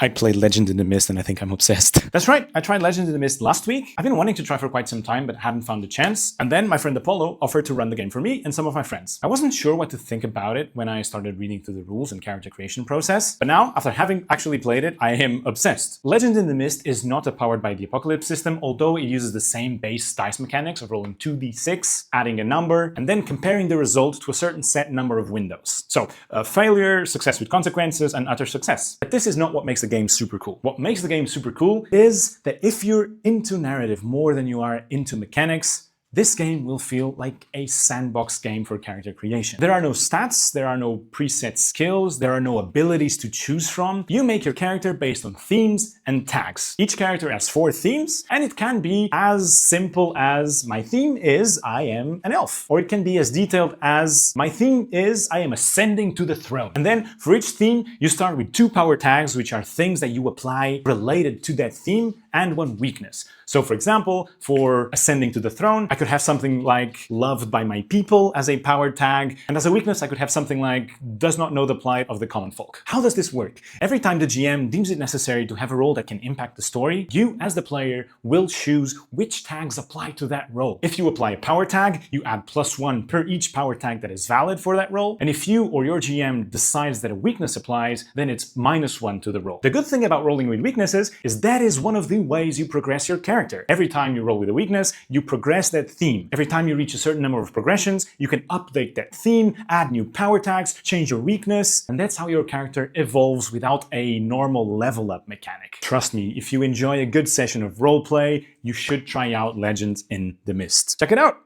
I played Legend in the Mist and I think I'm obsessed. That's right, I tried Legend in the Mist last week. I've been wanting to try for quite some time but hadn't found the chance. And then my friend Apollo offered to run the game for me and some of my friends. I wasn't sure what to think about it when I started reading through the rules and character creation process, but now, after having actually played it, I am obsessed. Legend in the Mist is not a Powered by the Apocalypse system, although it uses the same base dice mechanics of rolling 2d6, adding a number, and then comparing the result to a certain set number of windows. So, failure, success with consequences, and utter success. But this is not what makes the game super cool. What makes the game super cool is that if you're into narrative more than you are into mechanics, this game will feel like a sandbox game for character creation. There are no stats, there are no preset skills, there are no abilities to choose from. You make your character based on themes and tags. Each character has 4 themes, and it can be as simple as my theme is I am an elf. Or it can be as detailed as my theme is I am ascending to the throne. And then for each theme, you start with 2 power tags, which are things that you apply related to that theme, and 1 weakness. So for example, for ascending to the throne, I could have something like loved by my people as a power tag, and as a weakness I could have something like does not know the plight of the common folk. How does this work? Every time the GM deems it necessary to have a role that can impact the story, you as the player will choose which tags apply to that role. If you apply a power tag, you add +1 per each power tag that is valid for that role, and if you or your GM decides that a weakness applies, then it's -1 to the roll. The good thing about rolling with weaknesses is that is one of the ways you progress your character. Every time you roll with a weakness, you progress that theme. Every time you reach a certain number of progressions, you can update that theme, add new power tags, change your weakness, and that's how your character evolves without a normal level up mechanic. Trust me, if you enjoy a good session of roleplay, you should try out Legends in the Mist. Check it out!